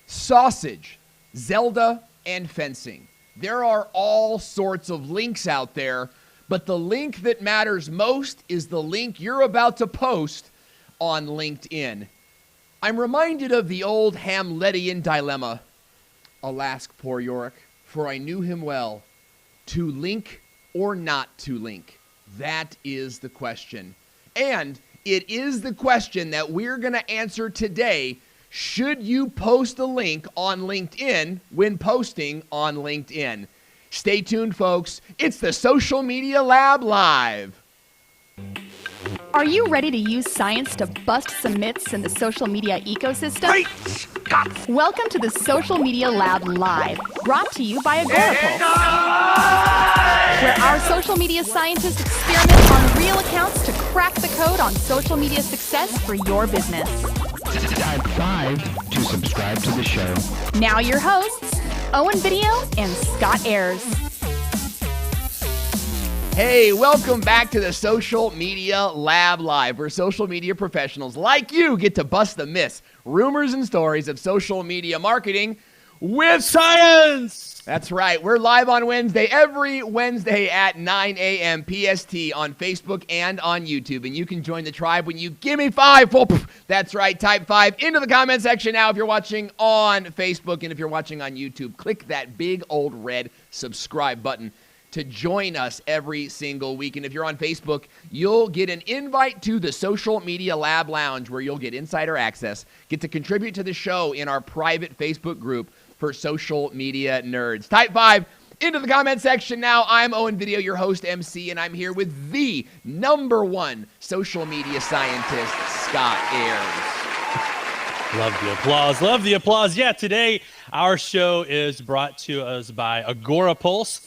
sausage, Zelda, and fencing. There are all sorts of links out there, but the link that matters most is the link you're about to post on LinkedIn. I'm reminded of the old Hamletian dilemma. Alas, poor Yorick, for I knew him well. To link or not to link? That is the question. And it is the question that we're going to answer today. Should you post a link on LinkedIn when posting on LinkedIn? Stay tuned, folks. It's the Social Media Lab Live. Are you ready to use science to bust some myths in the social media ecosystem? Great Scott! Welcome to the Social Media Lab Live, brought to you by Agorapulse, where our social media scientists experiment on real accounts to crack the code on social media success for your business. Type 5 to subscribe to the show. Now your hosts, Owen Video and Scott Ayers. Hey, welcome back to the Social Media Lab Live, where social media professionals like you get to bust the myths, rumors, and stories of social media marketing with science. That's right. We're live on Wednesday, every Wednesday at 9 a.m. PST on Facebook and on YouTube. And you can join the tribe when you give me 5. That's right. Type 5 into the comment section now if you're watching on Facebook. And if you're watching on YouTube, click that big old red subscribe button to join us every single week. And if you're on Facebook, you'll get an invite to the Social Media Lab Lounge, where you'll get insider access, get to contribute to the show in our private Facebook group for social media nerds. Type 5 into the comment section now. I'm Owen Video, your host, MC, and I'm here with the #1 social media scientist, Scott Ayers. Love the applause. Love the applause. Yeah, today our show is brought to us by Agorapulse,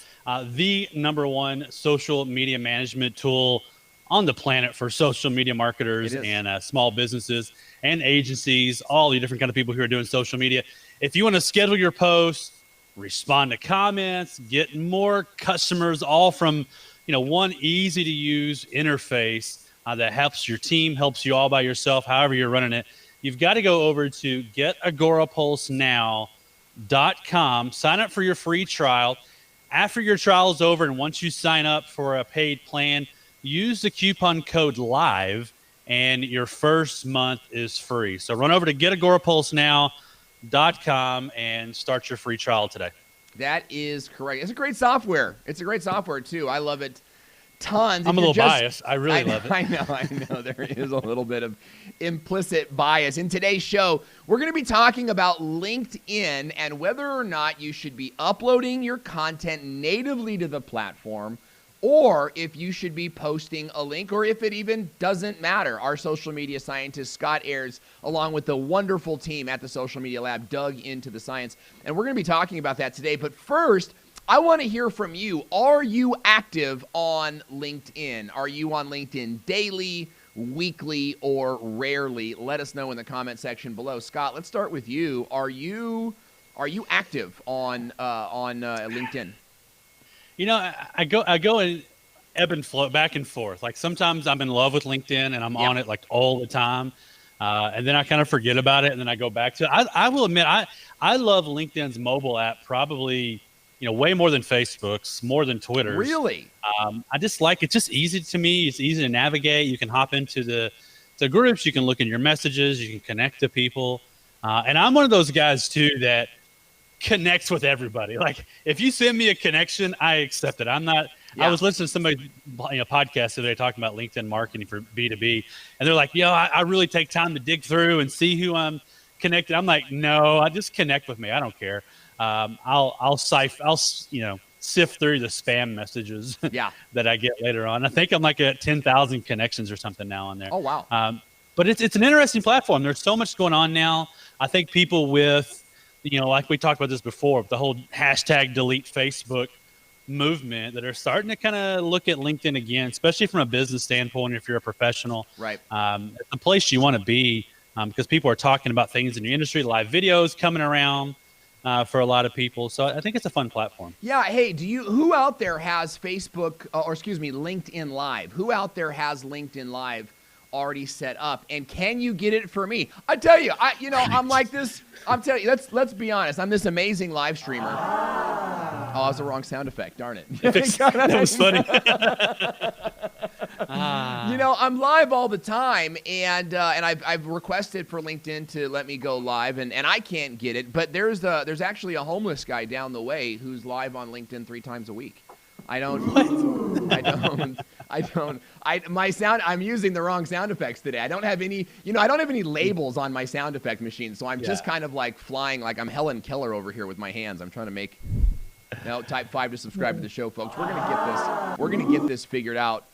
the #1 social media management tool on the planet for social media marketers and small businesses and agencies, all the different kind of people who are doing social media. If you want to schedule your posts, respond to comments, get more customers, all from one easy to use interface that helps your team, helps you all by yourself, however you're running it, you've got to go over to getagorapulsenow.com, sign up for your free trial. After your trial is over, and once you sign up for a paid plan, use the coupon code LIVE, and your first month is free. So run over to getagorapulsenow.com and start your free trial today. That is correct. It's a great software. It's a great software, too. I love it tons. I'm a little biased. I really love it. I know. There is a little bit of implicit bias. In today's show, we're going to be talking about LinkedIn and whether or not you should be uploading your content natively to the platform, or if you should be posting a link, or if it even doesn't matter. Our social media scientist, Scott Ayers, along with the wonderful team at the Social Media Lab, dug into the science. And we're going to be talking about that today. But first, I want to hear from you. Are you active on LinkedIn? Are you on LinkedIn daily, weekly, or rarely? Let us know in the comment section below. Scott, let's start with you. Are you active on LinkedIn? I go and ebb and flow back and forth. Like sometimes I'm in love with LinkedIn and I'm on it like all the time. And then I kind of forget about it and then I go back to it. I will admit, I love LinkedIn's mobile app probably, way more than Facebook's, more than Twitter's. Really? I just like it's just easy to me. It's easy to navigate. You can hop into the groups. You can look in your messages. You can connect to people. And I'm one of those guys too that connects with everybody. Like if you send me a connection, I accept it. I'm not. Yeah. I was listening to somebody podcast today talking about LinkedIn marketing for B2B, and they're like, I really take time to dig through and see who I'm connected. I'm like, no, I just connect with me. I don't care. I'll sift through the spam messages that I get later on. I think I'm like at 10,000 connections or something now on there. Oh, wow. But it's an interesting platform. There's so much going on now. I think people with, like we talked about this before, the whole hashtag delete Facebook movement that are starting to kind of look at LinkedIn again, especially from a business standpoint. If you're a professional, right? It's the place you want to be because people are talking about things in your industry, live videos coming around. For a lot of people. So I think it's a fun platform. Yeah. Hey, who out there has LinkedIn Live? Who out there has LinkedIn Live already set up. And can you get it for me? I tell you, I'm like this. I'm telling you, let's be honest. I'm this amazing live streamer. Oh, that was the wrong sound effect. Darn it. That was funny. I'm live all the time, and I've requested for LinkedIn to let me go live, and I can't get it. But there's actually a homeless guy down the way who's live on LinkedIn 3 times a week. I'm using the wrong sound effects today. I don't have any labels on my sound effect machine, so I'm just kind of like flying like I'm Helen Keller over here with my hands. I'm trying to make. No, type 5 to subscribe to the show, folks. We're gonna get this figured out.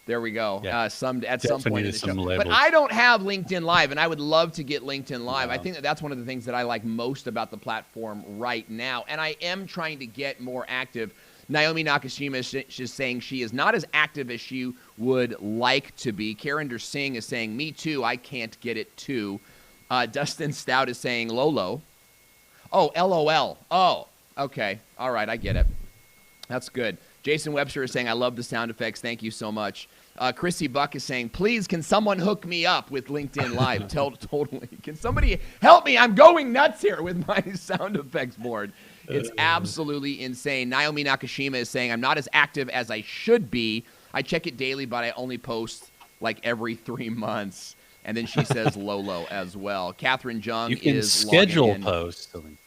There we go. Yeah. At some point in the show. Labels. But I don't have LinkedIn Live, and I would love to get LinkedIn Live. I think that's one of the things that I like most about the platform right now, and I am trying to get more active. Naomi Nakashima is saying she is not as active as she would like to be. Karinder Singh is saying, me too, I can't get it too. Dustin Stout is saying, Lolo. Oh, LOL. Oh, okay. All right, I get it. That's good. Jason Webster is saying, I love the sound effects. Thank you so much. Chrissy Buck is saying, please, can someone hook me up with LinkedIn Live? Totally. Can somebody help me? I'm going nuts here with my sound effects board. It's absolutely insane. Naomi Nakashima is saying, I'm not as active as I should be. I check it daily, but I only post like every 3 months. And then she says Lolo as well. Catherine Jung You can is schedule posts to LinkedIn.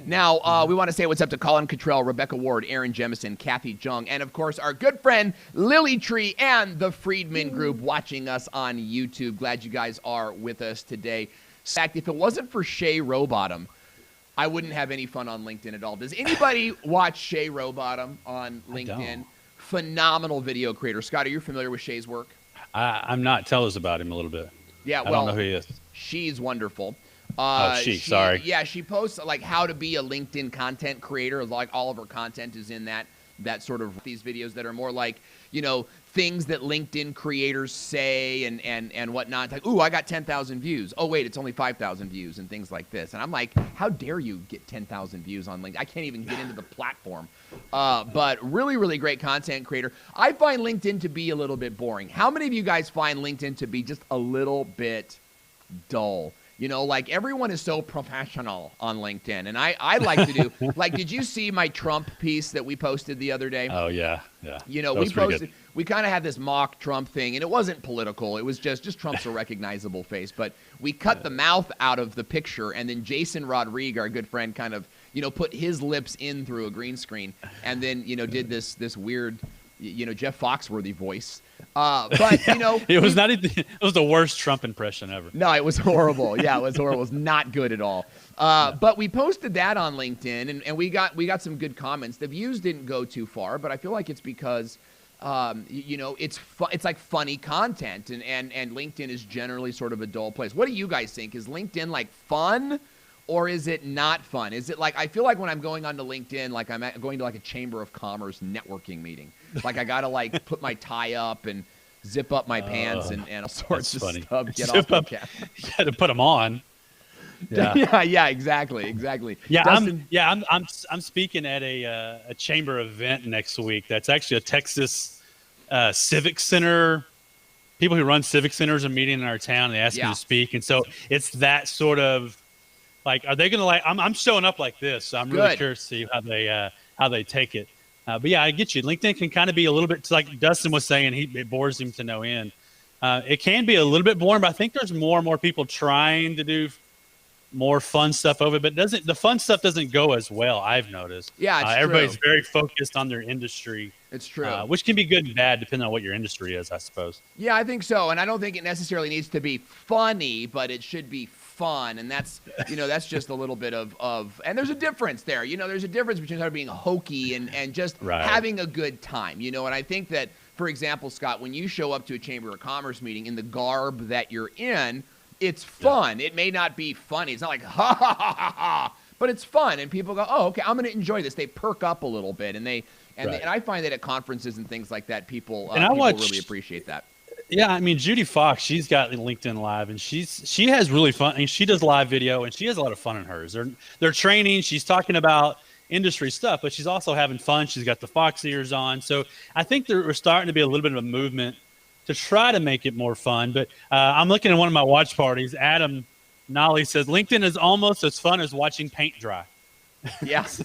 Now, we want to say what's up to Colin Cottrell, Rebecca Ward, Aaron Jemison, Kathy Jung, and, of course, our good friend Lily Tree and the Friedman Group watching us on YouTube. Glad you guys are with us today. In fact, if it wasn't for Shay Rowbottom, I wouldn't have any fun on LinkedIn at all. Does anybody watch Shay Rowbottom on LinkedIn? Phenomenal video creator. Scott, are you familiar with Shay's work? I'm not. Tell us about him a little bit. Yeah, I don't know who he is. She's wonderful. Sorry. Yeah, she posts like how to be a LinkedIn content creator. Like all of her content is in that sort of these videos that are more like, things that LinkedIn creators say and whatnot. Like, ooh, I got 10,000 views. Oh, wait, it's only 5,000 views and things like this. And I'm like, how dare you get 10,000 views on LinkedIn? I can't even get into the platform. But really, really great content creator. I find LinkedIn to be a little bit boring. How many of you guys find LinkedIn to be just a little bit dull? Like everyone is so professional on LinkedIn. And I like to do, like, did you see my Trump piece that we posted the other day? Oh, yeah. We kind of had this mock Trump thing, and it wasn't political. It was just Trump's a recognizable face. But we cut the mouth out of the picture, and then Jason Rodriguez, our good friend, kind of, put his lips in through a green screen, and then, did this weird, Jeff Foxworthy voice. But, it was it was the worst Trump impression ever. No, it was horrible. Yeah, it was horrible. It was not good at all. But we posted that on LinkedIn, and we got some good comments. The views didn't go too far, but I feel like it's because, it's like funny content, and LinkedIn is generally sort of a dull place. What do you guys think? Is LinkedIn like fun? Or is it not fun? Is it like, I feel like when I'm going onto LinkedIn, like I'm going to like a Chamber of Commerce networking meeting. Like I got to like put my tie up and zip up my pants and all sorts of stuff. Get off the camera. You got to put them on. Yeah. yeah, exactly. Yeah, Dustin, I'm speaking at a chamber event next week. That's actually a Texas Civic Center. People who run Civic Centers are meeting in our town. They asked me to speak, and so it's that sort of. Like, are they going to like? I'm showing up like this. So I'm really curious to see how they take it. But yeah, I get you. LinkedIn can kind of be a little bit like Dustin was saying. It bores him to no end. It can be a little bit boring, but I think there's more and more people trying to do more fun stuff over it. But the fun stuff doesn't go as well. I've noticed. Yeah, it's everybody's true. very focused on their industry. It's true. Which can be good and bad depending on what your industry is, I suppose. Yeah, I think so. And I don't think it necessarily needs to be funny, but it should be fun. And that's, that's just a little bit of, and there's a difference there. There's a difference between sort of being hokey and just having a good time, and I think that, for example, Scott, when you show up to a Chamber of Commerce meeting in the garb that you're in, it's fun. It may not be funny. It's not like, ha, ha, ha, ha, ha, but it's fun. And people go, oh, okay, I'm going to enjoy this. They perk up a little bit. And and I find that at conferences and things like that, people really appreciate that. Yeah, I mean, Judy Fox, she's got LinkedIn Live, and she has really fun. I mean, she does live video, and she has a lot of fun in hers. They're training. She's talking about industry stuff, but she's also having fun. She's got the Fox ears on. So I think we're starting to be a little bit of a movement to try to make it more fun. But I'm looking at one of my watch parties. Adam Nolly says LinkedIn is almost as fun as watching paint dry. Yes.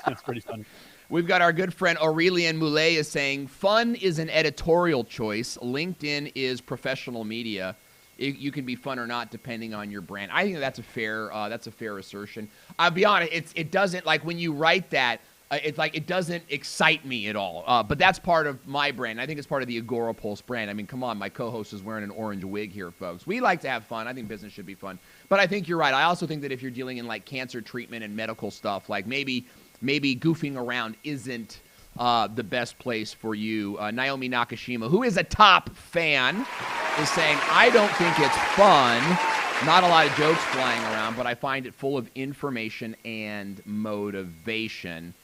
That's pretty funny. We've got our good friend Aurelian Moulet is saying, fun is an editorial choice. LinkedIn is professional media. You can be fun or not depending on your brand. I think that's a fair assertion. I'll be honest, it doesn't, like when you write that, it's like it doesn't excite me at all. But that's part of my brand. I think it's part of the Agora Pulse brand. I mean, come on, my co-host is wearing an orange wig here, folks. We like to have fun. I think business should be fun. But I think you're right. I also think that if you're dealing in like cancer treatment and medical stuff, like maybe goofing around isn't the best place for you. Naomi Nakashima, who is a top fan, is saying, I don't think it's fun. Not a lot of jokes flying around, but I find it full of information and motivation.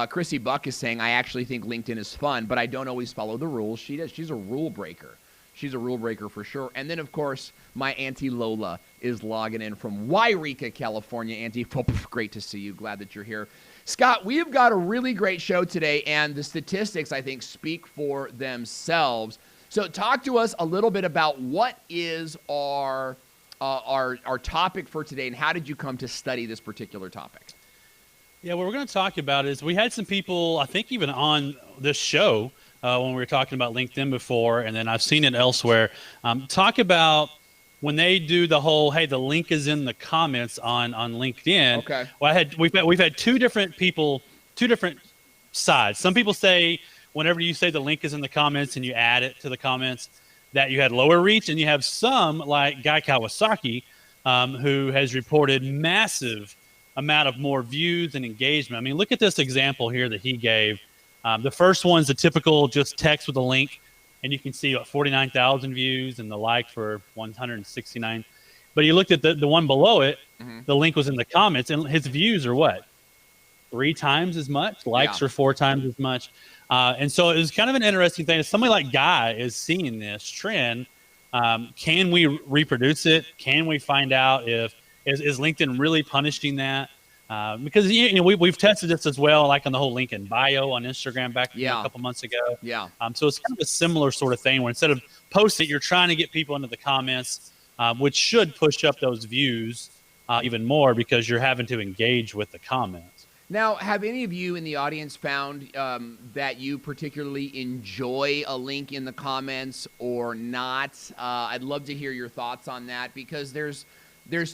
Chrissy Buck is saying, I actually think LinkedIn is fun, but I don't always follow the rules. She does. She's a rule breaker. She's a rule breaker for sure. And then, of course, my Auntie Lola is logging in from Wairika, California. Auntie, great to see you. Glad that you're here. Scott, we've got a really great show today, and the statistics, I think, speak for themselves. So talk to us a little bit about what is our topic for today, and how did you come to study this particular topic? Yeah, what we're going to talk about is we had some people, I think even on this show, when we were talking about LinkedIn before, and then I've seen it elsewhere, talk about when they do the whole, hey, the link is in the comments on LinkedIn. Okay. Well, we've had two different people, two different sides. Some people say whenever you say the link is in the comments and you add it to the comments, that you had lower reach, and you have some like Guy Kawasaki, who has reported massive amount of more views and engagement. I mean, look at this example here that he gave. The first one's a typical just text with a link, and you can see 49,000 views and the like for 169. But you looked at the one below it, the link was in the comments, and his views are what? 3 times as much? Likes are 4 times as much. And so it was kind of an interesting thing. If somebody like Guy is seeing this trend, can we reproduce it? Can we find out if is LinkedIn really punishing that? Because we've tested this as well, like on the whole link in bio on Instagram back a couple months ago. Yeah. So it's kind of a similar sort of thing where instead of posting, you're trying to get people into the comments, which should push up those views even more because you're having to engage with the comments. Now, have any of you in the audience found that you particularly enjoy a link in the comments or not? I'd love to hear your thoughts on that, because there's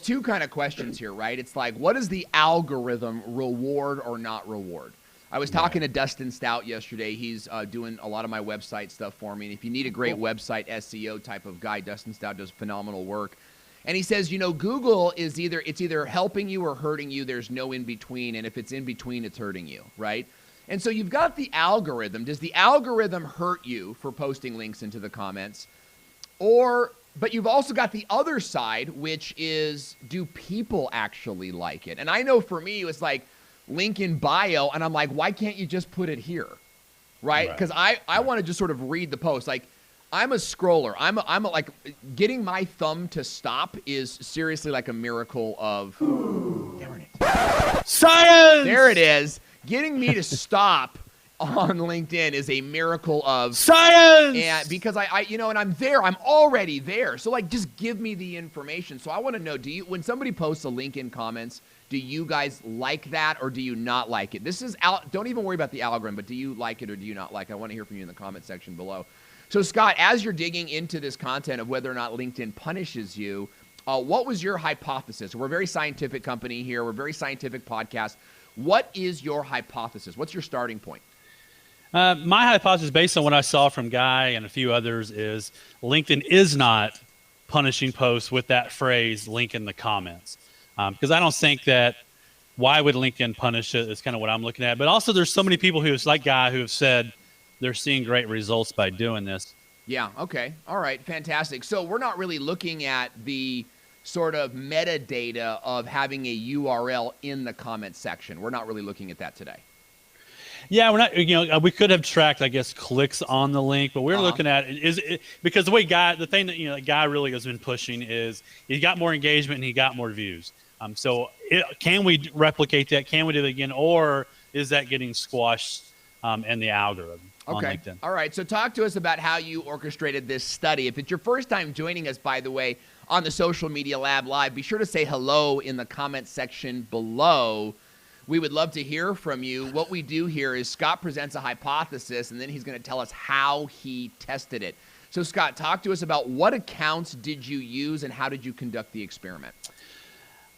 two kind of questions here, right? It's like, what does the algorithm reward or not reward? I was talking to Dustin Stout yesterday. He's doing a lot of my website stuff for me. And if you need a great website SEO type of guy, Dustin Stout does phenomenal work. And he says, Google is either helping you or hurting you. There's no in between. And if it's in between, it's hurting you, right? And so you've got the algorithm. Does the algorithm hurt you for posting links into the comments? But you've also got the other side, which is, do people actually like it? And I know for me, it was like link in bio, and I'm like, why can't you just put it here, right? Because I want to just sort of read the post. Like, I'm a scroller. I'm like, getting my thumb to stop is seriously like a miracle of, darn it. Science! There it is. Getting me to stop on LinkedIn is a miracle of science. And because and I'm there, I'm already there. So like, just give me the information. So I want to know, when somebody posts a link in comments, do you guys like that or do you not like it? This is don't even worry about the algorithm, but do you like it or do you not like it? I want to hear from you in the comment section below. So Scott, as you're digging into this content of whether or not LinkedIn punishes you, what was your hypothesis? We're a very scientific company here. We're a very scientific podcast. What is your hypothesis? What's your starting point? My hypothesis, based on what I saw from Guy and a few others, is LinkedIn is not punishing posts with that phrase, link in the comments. Because I don't think that, why would LinkedIn punish it is kind of what I'm looking at. But also there's so many people like Guy who have said they're seeing great results by doing this. Yeah, okay. All right, fantastic. So we're not really looking at the sort of metadata of having a URL in the comment section. We're not really looking at that today. Yeah, we're not, we could have tracked, I guess, clicks on the link, but we're looking at because the way the thing that, Guy really has been pushing is he got more engagement and he got more views. So can we replicate that? Can we do it again? Or is that getting squashed in the algorithm? on Okay. LinkedIn. All right. So talk to us about how you orchestrated this study. If it's your first time joining us, by the way, on the Social Media Lab Live, be sure to say hello in the comment section below. We would love to hear from you. What we do here is Scott presents a hypothesis, and then he's going to tell us how he tested it. So, Scott, talk to us about what accounts did you use and how did you conduct the experiment?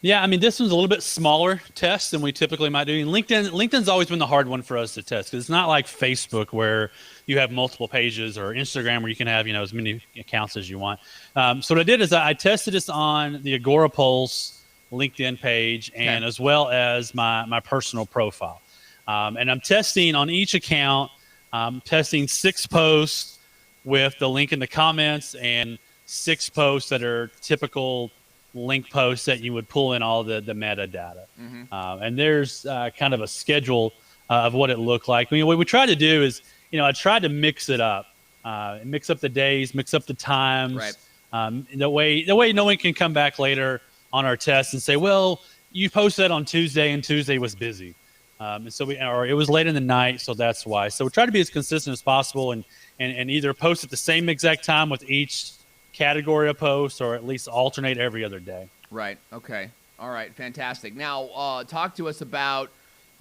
Yeah, I mean, this one's a little bit smaller test than we typically might do. And LinkedIn's always been the hard one for us to test because it's not like Facebook where you have multiple pages or Instagram where you can have, as many accounts as you want. So what I did is I tested this on the Agora Pulse LinkedIn page and as well as my personal profile. And I'm testing on each account, testing 6 posts with the link in the comments and 6 posts that are typical link posts that you would pull in all the metadata. And there's kind of a schedule of what it looked like. I mean, what we tried to do is, I tried to mix it up, mix up the days, mix up the times. Right. The way no one can come back later on our test and say, well, you posted that on Tuesday and Tuesday was busy. And so or it was late in the night. So that's why. So we try to be as consistent as possible and either post at the same exact time with each category of posts or at least alternate every other day. Right. Okay. All right. Fantastic. Now, talk to us about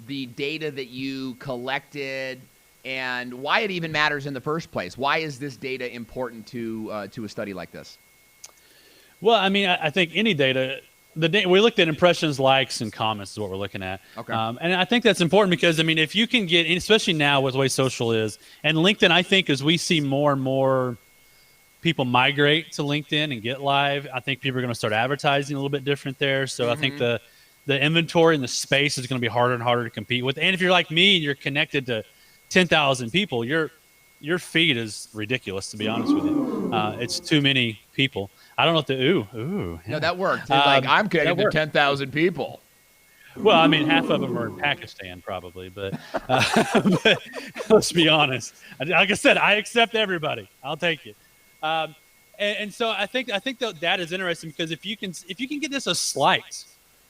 the data that you collected and why it even matters in the first place. Why is this data important to a study like this? Well, I mean, I think any data, we looked at impressions, likes, and comments is what we're looking at. Okay. And I think that's important because, I mean, if you can get, especially now with the way social is, and LinkedIn, I think as we see more and more people migrate to LinkedIn and get live, I think people are going to start advertising a little bit different there. So I think the inventory and the space is going to be harder and harder to compete with. And if you're like me and you're connected to 10,000 people, your feed is ridiculous, to be honest with you. It's too many people. I don't know if ooh. Yeah. No, that worked. I'm connected to 10,000 people. Well, I mean, half of them are in Pakistan probably, but let's be honest. Like I said, I accept everybody. I'll take it. And so I think that is interesting because if you can get this a slight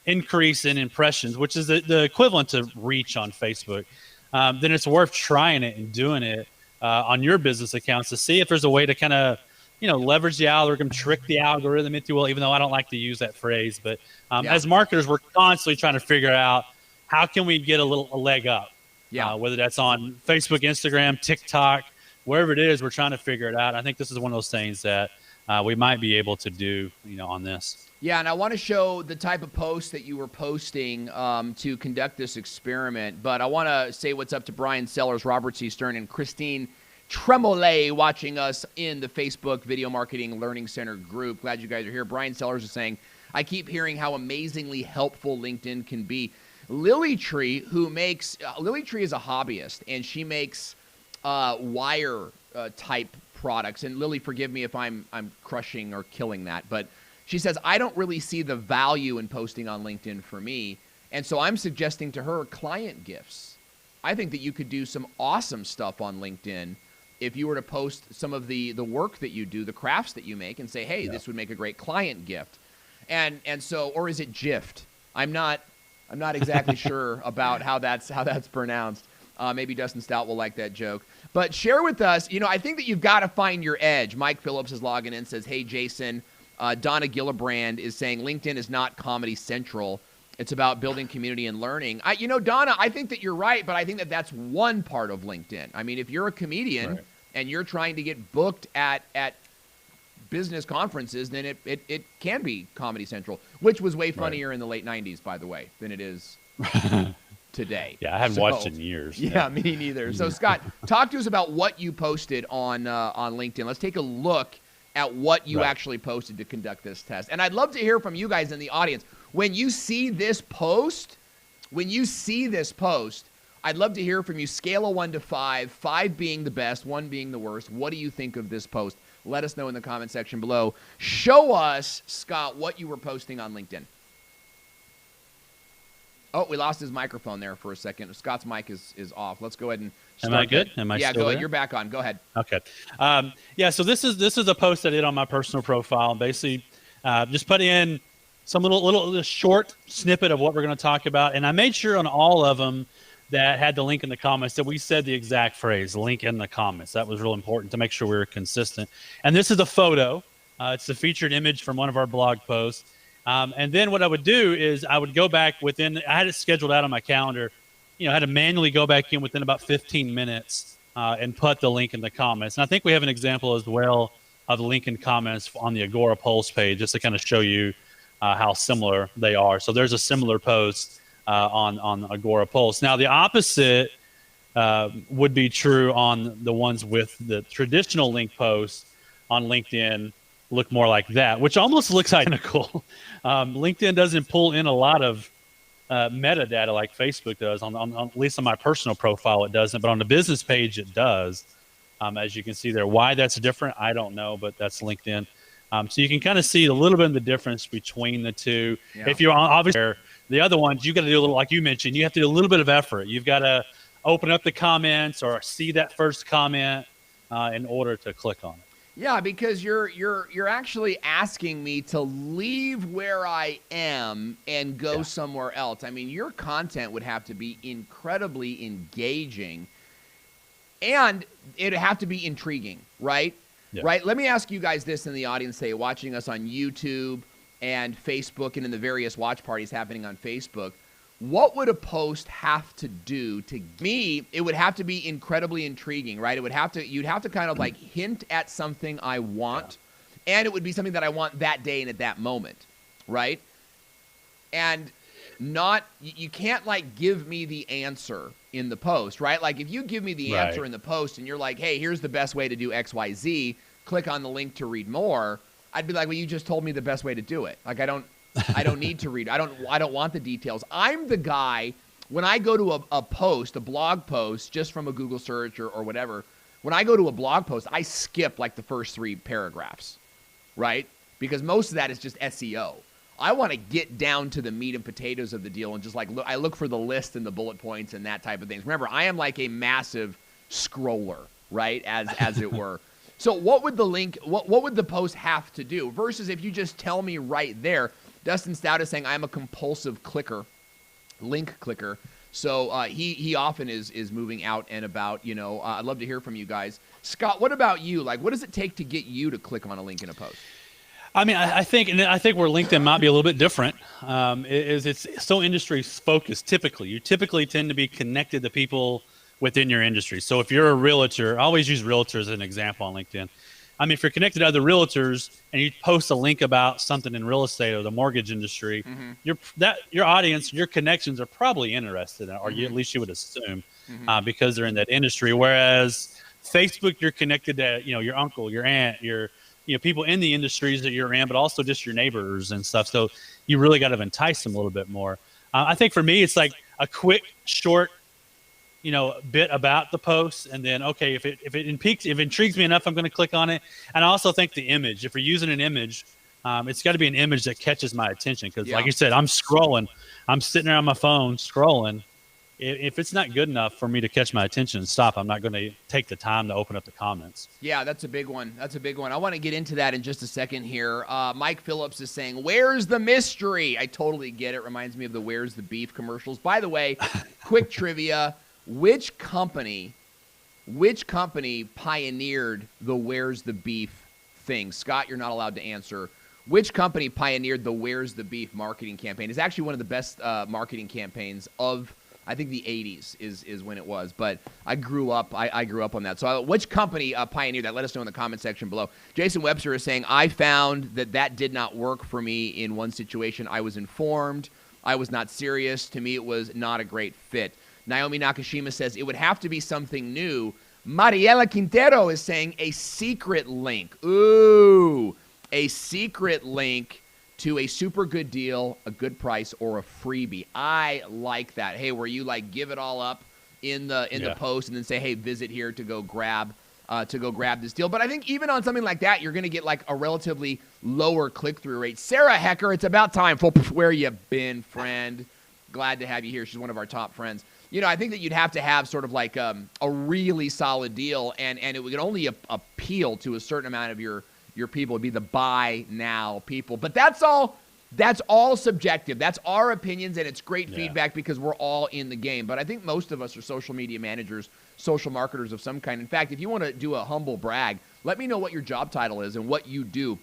increase in impressions, which is the equivalent to reach on Facebook, then it's worth trying it and doing it on your business accounts to see if there's a way to kind of leverage the algorithm, trick the algorithm, if you will, even though I don't like to use that phrase. But as marketers, we're constantly trying to figure out how can we get a leg up, whether that's on Facebook, Instagram, TikTok, wherever it is, we're trying to figure it out. I think this is one of those things that we might be able to do, on this. Yeah, and I want to show the type of posts that you were posting to conduct this experiment. But I want to say what's up to Brian Sellers, Robert C. Stern, and Christine Tremolay watching us in the Facebook Video Marketing Learning Center group. Glad you guys are here. Brian Sellers is saying, I keep hearing how amazingly helpful LinkedIn can be. Lily Tree, Lily Tree is a hobbyist, and she makes wire type products. And Lily, forgive me if I'm crushing or killing that, but she says, I don't really see the value in posting on LinkedIn for me. And so I'm suggesting to her client gifts. I think that you could do some awesome stuff on LinkedIn if you were to post some of the work that you do, the crafts that you make, and say, hey, this would make a great client gift. And so, or is it gift? I'm not exactly sure about how that's pronounced. Maybe Dustin Stout will like that joke. But share with us, I think that you've got to find your edge. Mike Phillips is logging in, says, hey, Jason. Donna Gillibrand is saying LinkedIn is not Comedy Central. It's about building community and learning. Donna, I think that you're right, but I think that that's one part of LinkedIn. I mean, if you're a comedian and you're trying to get booked at business conferences, then it can be Comedy Central, which was way funnier in the late 90s, by the way, than it is today. Yeah, I haven't watched it in years. Yeah, me neither. So, Scott, talk to us about what you posted on LinkedIn. Let's take a look at what you actually posted to conduct this test. And I'd love to hear from you guys in the audience. When you see this post, I'd love to hear from you. Scale of 1 to 5, 5 being the best, 1 being the worst. What do you think of this post? Let us know in the comment section below. Show us, Scott, what you were posting on LinkedIn. Oh, we lost his microphone there for a second. Scott's mic is off. Let's go ahead and start. Am I good? Am I still go ahead. There? You're back on. Go ahead. Okay. So this is a post I did on my personal profile. Basically, just put in some little short snippet of what we're going to talk about, and I made sure on all of them that had the link in the comments that we said the exact phrase, link in the comments. That was real important to make sure we were consistent. And this is a photo. It's a featured image from one of our blog posts. And then what I would do is I would go back I had it scheduled out on my calendar. I had to manually go back in within about 15 minutes and put the link in the comments. And I think we have an example as well of the link in comments on the Agora Pulse page, just to kind of show you how similar they are. So there's a similar post on Agora Pulse. Now, the opposite would be true on the ones with the traditional link posts on LinkedIn. Look more like that, which almost looks identical. LinkedIn doesn't pull in a lot of metadata like Facebook does. On at least on my personal profile, it doesn't, but on the business page, it does. As you can see there, why that's different, I don't know, but that's LinkedIn. So you can kind of see a little bit of the difference between the two. Yeah. If you're obviously the other ones, you got to do a little, like you mentioned, you have to do a little bit of effort. You've got to open up the comments or see that first comment in order to click on it. Yeah, because you're actually asking me to leave where I am and go somewhere else. I mean, your content would have to be incredibly engaging, and it'd have to be intriguing, right? Yeah. Right. Let me ask you guys this in the audience, say, watching us on YouTube and Facebook and in the various watch parties happening on Facebook. What would a post have to do to me? It would have to be incredibly intriguing, right? You'd have to kind of like hint at something I want, and it would be something that I want that day and at that moment, right? And you can't like give me the answer in the post, right? Like if you give me the answer in the post and you're like, hey, here's the best way to do XYZ, click on the link to read more, I'd be like, well, you just told me the best way to do it. Like I don't need to read. I don't want the details. I'm the guy, when I go to a blog post, just from a Google search or whatever, when I go to a blog post, I skip like the first 3 paragraphs, right? Because most of that is just SEO. I want to get down to the meat and potatoes of the deal and just like I look for the list and the bullet points and that type of things. Remember, I am like a massive scroller, right? As it were. So what would the post have to do versus if you just tell me right there? Dustin Stout is saying I'm a compulsive link clicker. So he often is moving out and about. I'd love to hear from you guys. Scott, what about you? Like, what does it take to get you to click on a link in a post? I mean, I think where LinkedIn might be a little bit different is it's so industry focused. You typically tend to be connected to people within your industry. So if you're a realtor, I always use realtors as an example on LinkedIn. I mean, if you're connected to other realtors and you post a link about something in real estate or the mortgage industry, your audience, your connections are probably interested in it, or at least you would assume, because they're in that industry. Whereas Facebook, you're connected to your uncle, your aunt, your people in the industries that you're in, but also just your neighbors and stuff. So you really got to entice them a little bit more. I think for me, it's like a quick, short, bit about the post, and then if it intrigues me enough, I'm going to click on it. And I also think the image, if you're using an image, it's got to be an image that catches my attention because, like you said, I'm sitting there on my phone scrolling. If it's not good enough for me to catch my attention and stop, I'm not going to take the time to open up the comments. Yeah, that's a big one. I want to get into that in just a second here. Mike Phillips is saying, where's the mystery? I totally get it. Reminds me of the Where's the Beef commercials. By the way, quick trivia. Which company pioneered the Where's the Beef thing? Scott, you're not allowed to answer. Which company pioneered the Where's the Beef marketing campaign? It's actually one of the best marketing campaigns of, I think, the 80s is when it was. But I grew up on that. So which company pioneered that? Let us know in the comment section below. Jason Webster is saying, I found that did not work for me in one situation. I was informed. I was not serious. To me, it was not a great fit. Naomi Nakashima says it would have to be something new. Mariela Quintero is saying a secret link. Ooh, a secret link to a super good deal, a good price, or a freebie. I like that. Hey, where you like give it all up in the post and then say, hey, visit here to go grab this deal. But I think even on something like that, you're going to get like a relatively lower click-through rate. Sarah Hecker, it's about time. Where you been, friend? Glad to have you here. She's one of our top friends. I think that you'd have to have sort of like a really solid deal, and it would only appeal to a certain amount of your people. It'd be the buy now people. But that's all That's all subjective. That's our opinions, and it's great feedback because we're all in the game. But I think most of us are social media managers, social marketers of some kind. In fact, if you want to do a humble brag, let me know what your job title is and what you do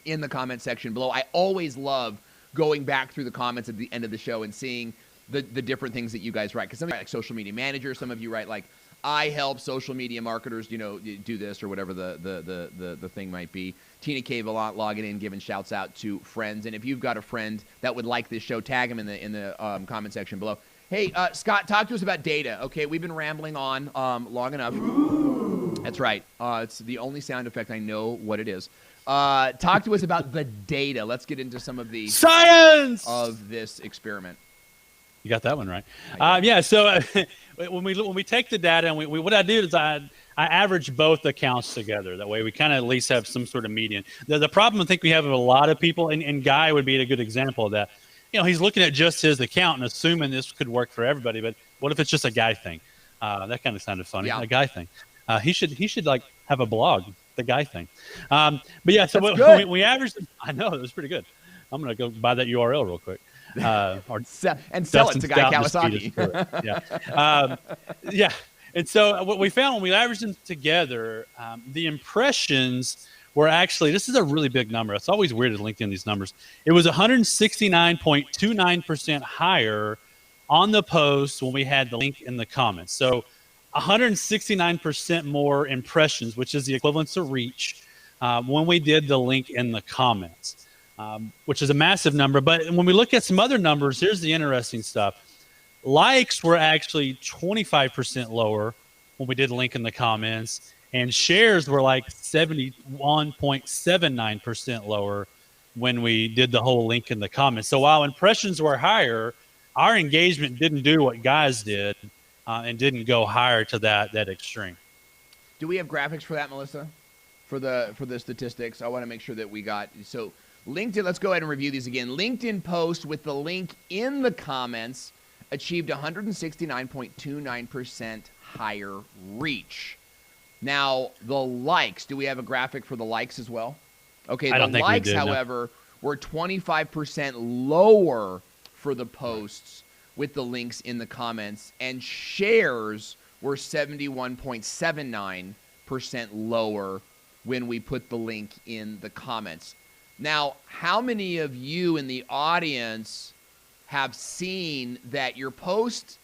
in the comment section below. I always love going back through the comments at the end of the show and seeing the different things that you guys write. Because some of you write like social media manager, some of you write like, I help social media marketers, do this or whatever the thing might be. Tina K. logging in, giving shouts out to friends. And if you've got a friend that would like this show, tag him in the comment section below. Hey, Scott, talk to us about data. Okay, we've been rambling on long enough. That's right. It's the only sound effect I know what it is. Talk to us about the data. Let's get into some of the science of this experiment. You got that one right. So when we take the data and we what I do is I average both accounts together. That way we kind of at least have some sort of median. The problem I think we have with a lot of people, and Guy would be a good example of that. He's looking at just his account and assuming this could work for everybody. But what if it's just a Guy thing? That kind of sounded funny. Yeah. A Guy thing. He should like have a blog. The Guy thing. So we averaged. I know it was pretty good. I'm gonna go buy that URL real quick. Or sell it to Guy Kawasaki. And so what we found when we averaged them together, the impressions were actually, this is a really big number. It's always weird to link in these numbers. It was 169.29% higher on the post when we had the link in the comments. So 169% more impressions, which is the equivalent to reach, when we did the link in the comments. Which is a massive number. But when we look at some other numbers, here's the interesting stuff. Likes were actually 25% lower when we did link in the comments, and shares were like 71.79% lower when we did the whole link in the comments. So while impressions were higher, our engagement didn't do what Guys did and didn't go higher to that extreme. Do we have graphics for that, Melissa? For the statistics? I want to make sure that we got so LinkedIn, let's go ahead and review these again. LinkedIn post with the link in the comments achieved 169.29% higher reach. Now, the likes, do we have a graphic for the likes as well? Okay, the likes, however, were 25% lower for the posts with the links in the comments, and shares were 71.79% lower when we put the link in the comments. Now, how many of you in the audience have seen that your post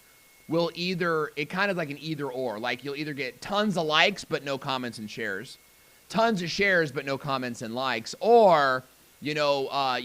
will it kind of like an either or, like you'll either get tons of likes but no comments and shares, tons of shares but no comments and likes, or a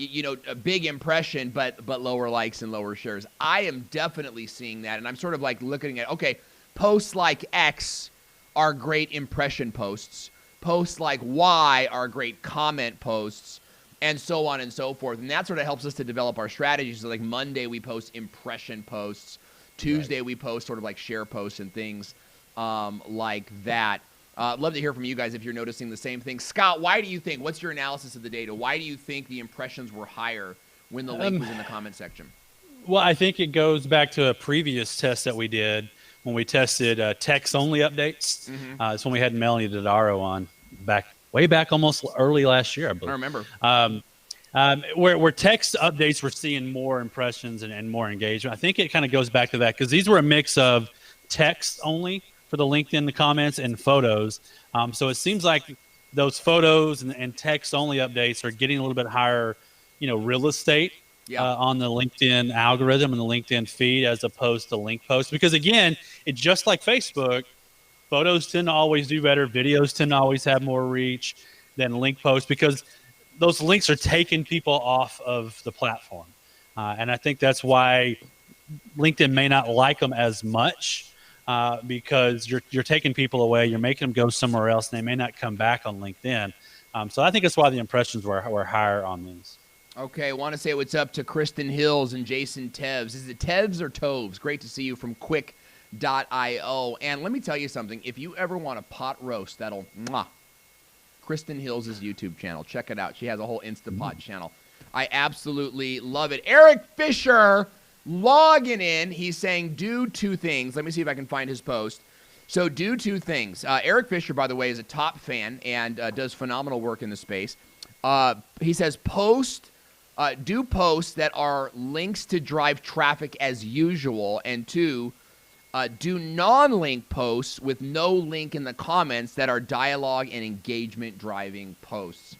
big impression but lower likes and lower shares. I am definitely seeing that, and I'm sort of like looking at, okay, posts like X are great impression posts, posts like Y are great comment posts, and so on and so forth. And that sort of helps us to develop our strategies. So like Monday, we post impression posts. Tuesday, we post sort of like share posts and things like that. Love to hear from you guys if you're noticing the same thing. Scott, why do you think, what's your analysis of the data? Why do you think the impressions were higher when the link was in the comment section? Well, I think it goes back to a previous test that we did when we tested text-only updates. Mm-hmm. It's when we had Melanie Dodaro on way back almost early last year, I believe. I remember. Where text updates, we're seeing more impressions and more engagement. I think it kind of goes back to that because these were a mix of text only for the LinkedIn in the comments and photos. So it seems like those photos and text only updates are getting a little bit higher, real estate on the LinkedIn algorithm and the LinkedIn feed as opposed to link posts. Because again, it's just like Facebook. Photos tend to always do better. Videos tend to always have more reach than link posts because those links are taking people off of the platform. And I think that's why LinkedIn may not like them as much because you're taking people away. You're making them go somewhere else, and they may not come back on LinkedIn. So I think that's why the impressions were higher on these. Okay, I want to say what's up to Kristen Hills and Jason Tevs. Is it Tevs or Toves? Great to see you from Quick.io. And let me tell you something. If you ever want a pot roast, that'll Kristen Hills' YouTube channel. Check it out. She has a whole Instapot channel. I absolutely love it. Eric Fisher logging in. He's saying do two things. Let me see if I can find his post. So do two things. Eric Fisher, by the way, is a top fan and does phenomenal work in the space. He says post do posts that are links to drive traffic as usual, and 2, do non-link posts with no link in the comments that are dialogue and engagement driving posts.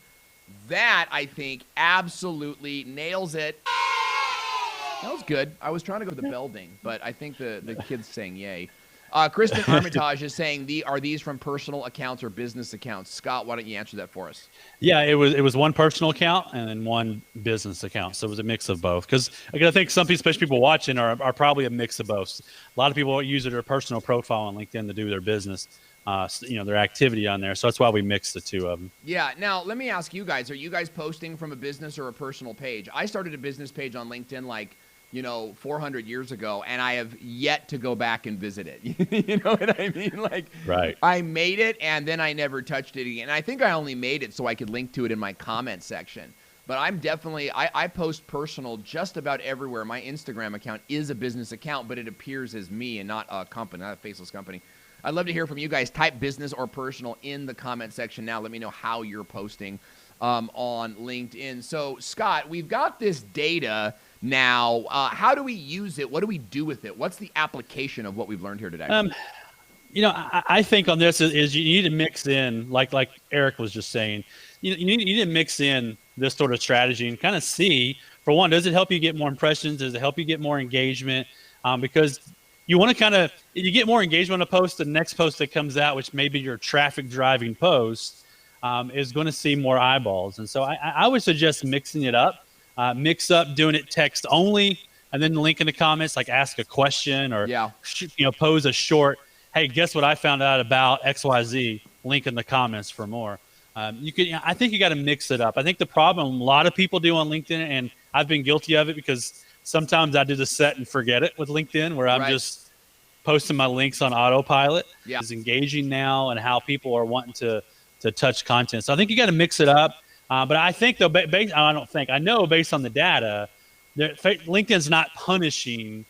That, I think, absolutely nails it. That was good. I was trying to go with the bell ding, but I think the kid's saying yay. Kristen Armitage is saying, are these from personal accounts or business accounts? Scott, why don't you answer that for us? Yeah, it was one personal account and then one business account. So it was a mix of both. Because I think some people, especially people watching, are probably a mix of both. A lot of people use their personal profile on LinkedIn to do their business, their activity on there. So that's why we mix the two of them. Yeah. Now, let me ask you guys, are you guys posting from a business or a personal page? I started a business page on LinkedIn 400 years ago, and I have yet to go back and visit it. You know what I mean? Right. I made it, and then I never touched it again. And I think I only made it so I could link to it in my comment section. But I'm definitely, I post personal just about everywhere. My Instagram account is a business account, but it appears as me and not a company, not a faceless company. I'd love to hear from you guys. Type business or personal in the comment section now. Let me know how you're posting on LinkedIn. So, Scott, we've got this data now. How do we use it? What do we do with it? What's the application of what we've learned here today? I think on this is you need to mix in, like Eric was just saying, you need to mix in this sort of strategy and kind of see, for one, does it help you get more impressions? Does it help you get more engagement? Because you want to you get more engagement on a post, the next post that comes out, which may be your traffic driving post, is going to see more eyeballs. And so I would suggest mixing it up. Mix up doing it text only, and then link in the comments, like ask a question or pose a short, hey, guess what I found out about XYZ, link in the comments for more. I think you got to mix it up. I think the problem a lot of people do on LinkedIn, and I've been guilty of it because sometimes I do the set and forget it with LinkedIn, where I'm just posting my links on autopilot. It's engaging now and how people are wanting to touch content. So I think you got to mix it up. But I think, though, I know based on the data, LinkedIn's not punishing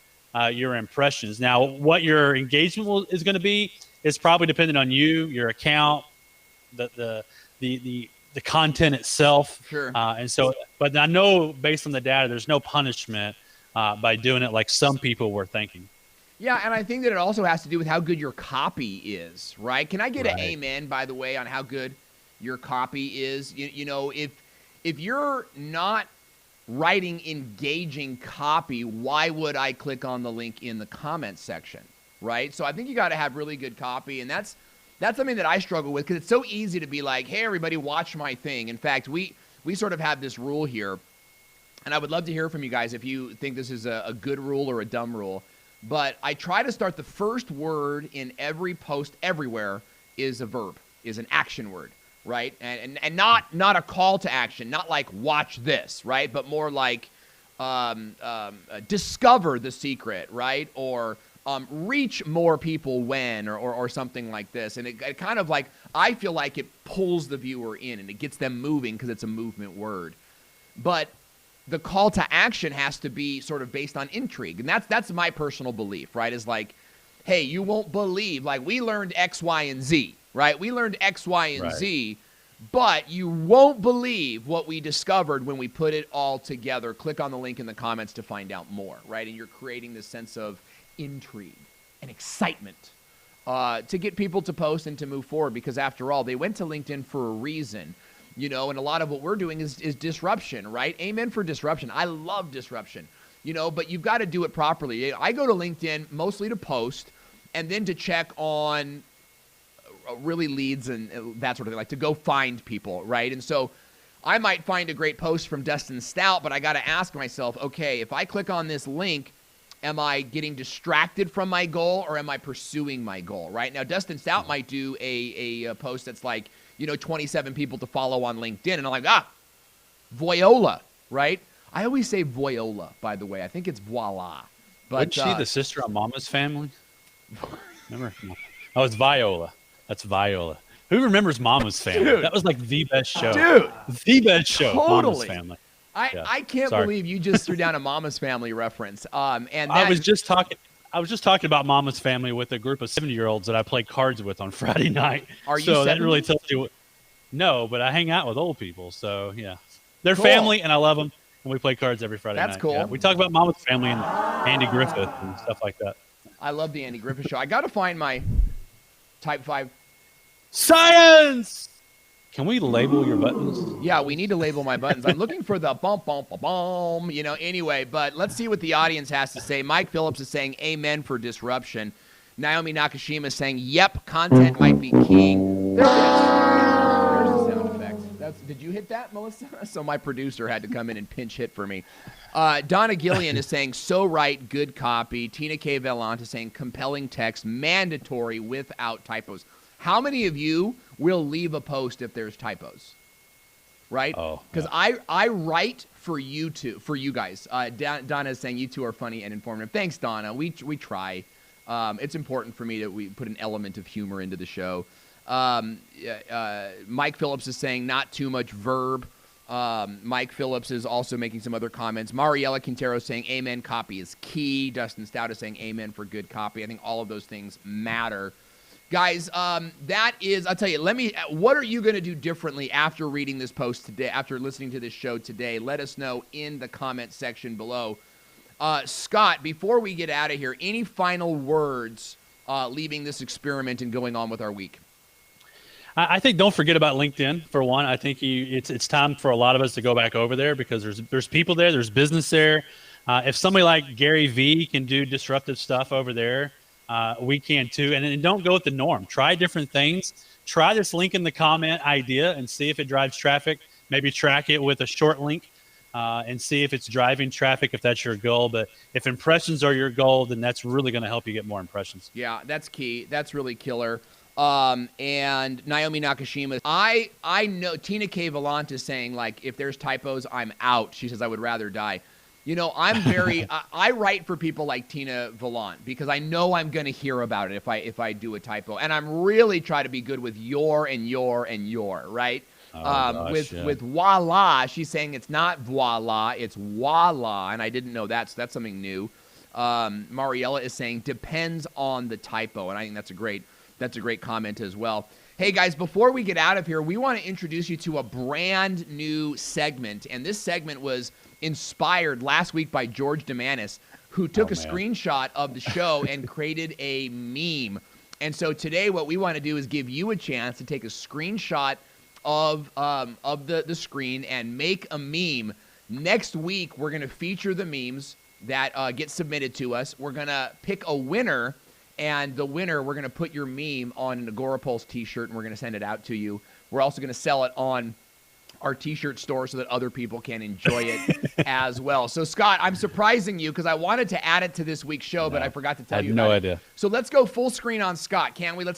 your impressions. Now, what your engagement is going to be is probably dependent on you, your account, the content itself. Sure. But I know based on the data, there's no punishment by doing it like some people were thinking. Yeah, and I think that it also has to do with how good your copy is, right? Can I get an amen, by the way, on how good your copy is? If you're not writing engaging copy, why would I click on the link in the comments section, right? So I think you got to have really good copy, and that's something that I struggle with, because it's so easy to be like, hey, everybody, watch my thing. In fact, we sort of have this rule here, and I would love to hear from you guys if you think this is a good rule or a dumb rule. But I try to start the first word in every post everywhere is a verb, is an action word, right? And not a call to action, not like watch this, right? But more like discover the secret, right? Or reach more people when, or something like this. And it kind of like, I feel like it pulls the viewer in and it gets them moving because it's a movement word. But the call to action has to be sort of based on intrigue. And that's my personal belief, right? Is like, hey, you won't believe, like, we learned X, Y, and Z, right? We learned X, Y, and Z, but you won't believe what we discovered when we put it all together. Click on the link in the comments to find out more, right? And you're creating this sense of intrigue and excitement to get people to post and to move forward, because after all, they went to LinkedIn for a reason. And a lot of what we're doing is disruption, right? Amen for disruption. I love disruption, but you've got to do it properly. I go to LinkedIn mostly to post and then to check on really leads and that sort of thing, like to go find people, right? And so I might find a great post from Dustin Stout, but I got to ask myself, okay, if I click on this link, am I getting distracted from my goal, or am I pursuing my goal, right? Now, Dustin Stout might do a post that's like, 27 people to follow on LinkedIn. And I'm like, Voyola, right? I always say Voyola, by the way. I think it's voila. But wasn't she the sister on Mama's Family? Remember? Oh, it's Viola. That's Viola. Who remembers Mama's Family? Dude. That was like the best show. Dude. The best show. Totally. Mama's Family. I can't believe you just threw down a Mama's Family reference. And I was just talking about Mama's Family with a group of 70-year-olds that I played cards with on Friday night. Are you so 70? That really tells you. No, but I hang out with old people, so yeah, they're Cool. family, and I love them. and we play cards every Friday night. That's cool. Yeah. We talk about Mama's Family and Andy Griffith and stuff like that. I love the Andy Griffith Show. I got to find my Type 5. Science! Can we label your buttons? Yeah, we need to label my buttons. I'm looking for the bump, bump, bump, bump, anyway, but let's see what the audience has to say. Mike Phillips is saying amen for disruption. Naomi Nakashima is saying, yep, content might be king. There it is. There's the sound effect. Did you hit that, Melissa? So my producer had to come in and pinch hit for me. Donna Gillian is saying, so right, good copy. Tina K. Velante is saying, compelling text, mandatory without typos. How many of you will leave a post if there's typos? Right? Because I write for you guys. Donna is saying you two are funny and informative. Thanks, Donna. We try. It's important for me that we put an element of humor into the show. Mike Phillips is saying not too much verb. Mike Phillips is also making some other comments. Mariella Quintero is saying amen, copy is key. Dustin Stout is saying amen for good copy. I think all of those things matter. Guys, that is, I'll tell you, what are you going to do differently after reading this post today, after listening to this show today? Let us know in the comment section below. Scott, before we get out of here, any final words leaving this experiment and going on with our week? I think don't forget about LinkedIn, for one. I think it's time for a lot of us to go back over there because there's people there, there's business there. If somebody like Gary Vee can do disruptive stuff over there, we can too. And then don't go with the norm. Try different things. Try this link in the comment idea and see if it drives traffic. Maybe track it with a short link and see if it's driving traffic, if that's your goal. But if impressions are your goal, then that's really going to help you get more impressions. Yeah, that's key. That's really killer. And Naomi Nakashima, I know Tina K. Velante is saying, like, if there's typos, I'm out. She says, I would rather die. I'm very, I write for people like Tina Velante because I know I'm going to hear about it if I do a typo. And I'm really trying to be good with your and your and your, right? With voila, she's saying it's not voila, it's voila. And I didn't know that's something new. Mariella is saying depends on the typo. And I think that's a great comment as well. Hey guys, before we get out of here, we want to introduce you to a brand new segment. And this segment was inspired last week by George Demanis, who took a screenshot of the show and created a meme. And so today what we want to do is give you a chance to take a screenshot of the screen and make a meme. Next week, we're going to feature the memes that get submitted to us. We're going to pick a winner, and the winner, we're going to put your meme on an Agorapulse t-shirt, and we're going to send it out to you. We're also going to sell it on our t-shirt store so that other people can enjoy it as well. So, Scott, I'm surprising you because I wanted to add it to this week's show, but I forgot to tell you. I had no idea. So let's go full screen on Scott, can't we? Let's